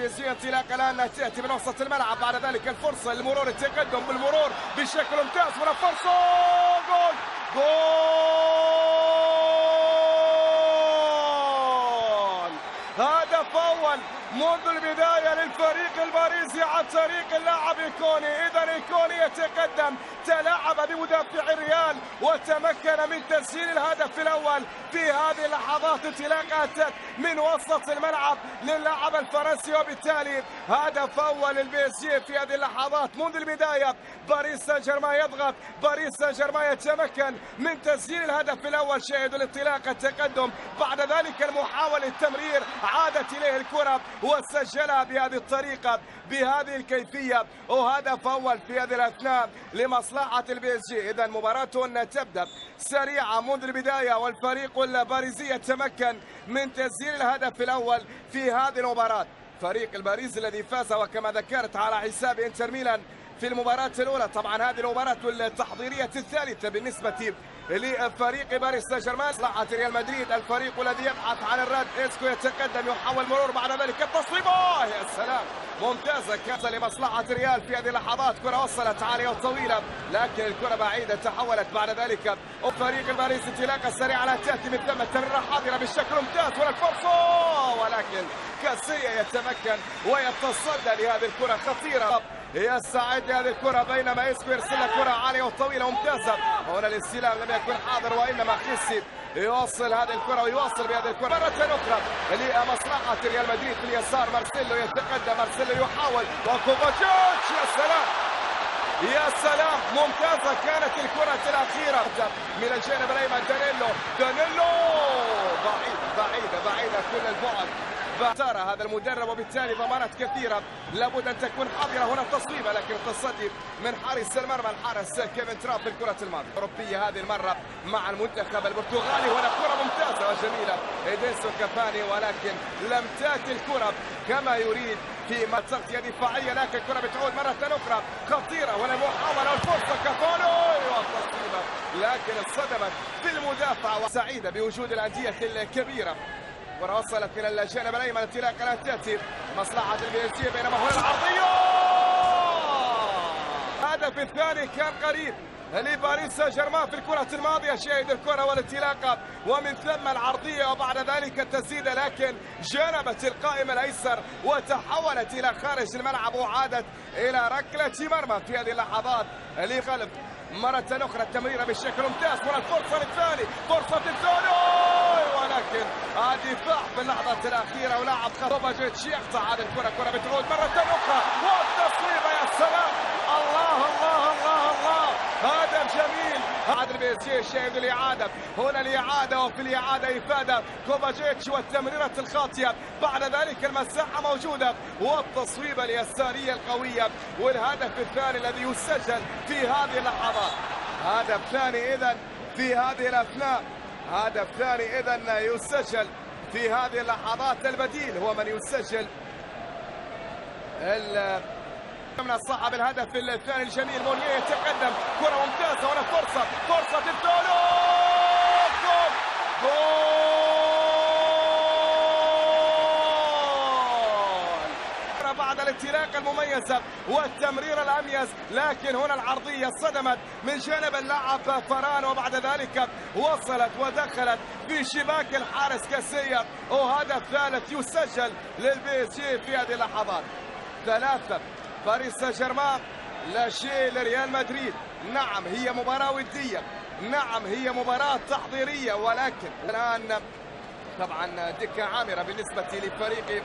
البي انطلاقه الان تاتي من وسط الملعب، بعد ذلك الفرصه للمرور، التقدم بالمرور بشكل ممتاز، هنا فرصه جول هدف اول منذ البدايه للفريق الباريسي عن طريق اللاعب إيكوني. اذا إيكوني يتقدم، تلاعب بمدافع الريال وتمكن من تسجيل الهدف الاول في هذه اللحظات. انطلاقه اتت من وسط الملعب للاعب الفرنسي، وبالتالي هدف اول للبي اس جي في هذه اللحظات منذ البدايه. باريس سان جيرمان يضغط، باريس سان جيرمان يتمكن من تسجيل الهدف الاول. شاهدوا الانطلاقه، التقدم، بعد ذلك المحاوله التمرير، عادت اليه الكره وسجلها بهذه الطريقه بهذه الكيفيه، وهدف اول في هذه الاثناء لمصلحه البي اس جي. اذا مباراه تبدا سريعه منذ البدايه، والفريق الباريسي يتمكن من تسجيل الهدف الاول في هذه المباراه. فريق الباريس الذي فاز وكما ذكرت على حساب انتر ميلان في المباراة الأولى. طبعا هذه المباراة التحضيرية الثالثة بالنسبة لفريق باريس سان جيرمان. مصلحة ريال مدريد، الفريق الذي يبحث عن الرد. إسكو يتقدم، يحاول مرور، بعد ذلك التصويبة، يا سلام، ممتازة كانت لمصلحة ريال في هذه اللحظات. كرة وصلت عالية وطويلة لكن الكرة بعيدة، تحولت بعد ذلك فريق الباريس. انطلاقة سريعة لا تأتي من ثم، التمريرة حاضرة بشكل ممتاز، ولا الفرصة، ولكن كاسية يتمكن ويتصدى لهذه الكرة خطيرة. يستعد هذه الكرة بينما إسكو يرسل كرة عالية وطويلة ممتازة. هنا الاستلام لم يكن حاضر وإنما خسي يوصل هذه الكرة ويواصل بهذه الكرة مرة أخرى لمصلحة ريال مدريد في اليسار. مارسيلو يتقدم، مارسيلو يحاول، وكوفاتيتش، يا سلام يا سلام، ممتازة كانت الكرة الأخيرة من الجانب الأيمن. دانيلو بعيدة كل البعد. ترى هذا المدرب وبالتالي ضمانات كثيرة لابد أن تكون حاضرة. هنا التصويبة لكن التصدي من حارس المرمى، الحارس كيفن تراب في الكرة الماضية الأوروبية هذه المرة مع المنتخب البرتغالي. هنا كرة ممتازة وجميلة إيدينسون كافاني، ولكن لم تأتي الكرة كما يريد في تغطية دفاعية، لكن الكرة بتعود مرة أخرى خطيرة. ولا محاولة والفرصة كافاني والتصويبة، لكن اصطدمت في المدافع. وسعيدة بوجود الأندية الكبيرة. كرة وصلت من الجانب الايمن، انطلاقه لا تاتي مصلحه البي اس جي، بينما هنا العرضيه. الهدف الثاني كان قريب لباريس سان جيرمان في الكرة الماضية. شاهد الكرة والانطلاقة ومن ثم العرضية وبعد ذلك التسديدة، لكن جنبت القائم الأيسر وتحولت إلى خارج الملعب وعادت إلى ركلة مرمى في هذه اللحظات لخلف. مرة أخرى التمريرة بشكل ممتاز، هنا الفرصة الثاني، فرصة الثاني، ولكن الدفاع في اللحظة الأخيرة ولاعب كوفاتيتش يقطع هذه الكرة. كرة بتعود مرة أخرى والتصويبة، يا سلام، الله الله الله الله، هدف جميل. هذا البي اس جي. شاهد الإعادة، هنا الإعادة وفي الإعادة إفادة كوفاتيتش والتمريرة الخاطئة، بعد ذلك المساحة موجودة والتصويبة اليسارية القوية، والهدف الثاني الذي يسجل في هذه اللحظات. هدف ثاني إذن في هذه الأثناء، هدف ثاني إذن يسجل في هذه اللحظات. البديل هو من يسجل من صاحب الهدف الثاني الجميل. مونيه يتقدم، كرة ممتازة، هنا فرصة الثاني، جول بعد الانطلاقة المميزة والتمرير الأميز، لكن هنا العرضية صدمت من جانب اللاعب فران، وبعد ذلك وصلت ودخلت في شباك الحارس كاسية، وهدف ثالث يسجل للبي اس جي في هذه اللحظات. 3 باريس سان جيرمان، لا شيء لريال مدريد. نعم هي مباراة ودية، نعم هي مباراة تحضيرية، ولكن الآن طبعا دكة عامرة بالنسبة لفريق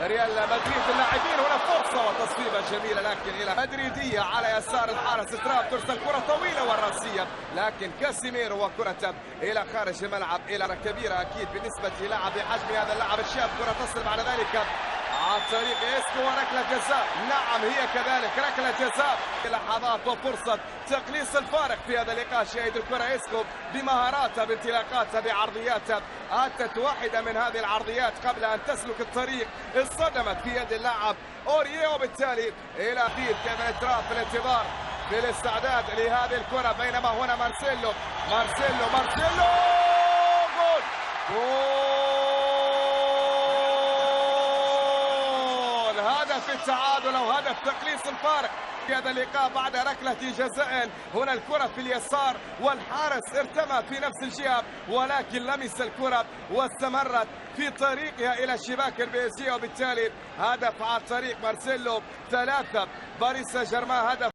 ريال مدريد. اللاعبين هنا فرصة وتصويبة جميلة لكن إلى مدريدية على يسار الحارس. تراب ترسل كرة طويلة والرأسية، لكن كاسيميرو وكرة إلى خارج الملعب، إلى كبيرة أكيد بالنسبة للاعب بحجم هذا اللاعب الشاب. كرة تصل بعد ذلك عن طريق إسكو وركلة جزاء. نعم هي كذلك ركلة جزاء. لحظات وفرصة تقليص الفارق في هذا اللقاء. شاهد الكرة إسكو بمهاراتها بانطلاقاتها بعرضياتها، أتت واحدة من هذه العرضيات قبل أن تسلك الطريق، اصطدمت في يد اللاعب أوريه، وبالتالي إلى أخير كيفن تراب في الانتظار في الاستعداد لهذه الكرة. بينما هنا مارسيلو جول هدف التعادل أو هدف تقليص الفارق في هذا اللقاء بعد ركلة جزاء. هنا الكرة في اليسار والحارس ارتمى في نفس الجهة ولكن لمس الكرة واستمرت في طريقها إلى الشباك البيزية، وبالتالي هدف عن طريق مارسيلو. 3 باريس سان جيرمان هدف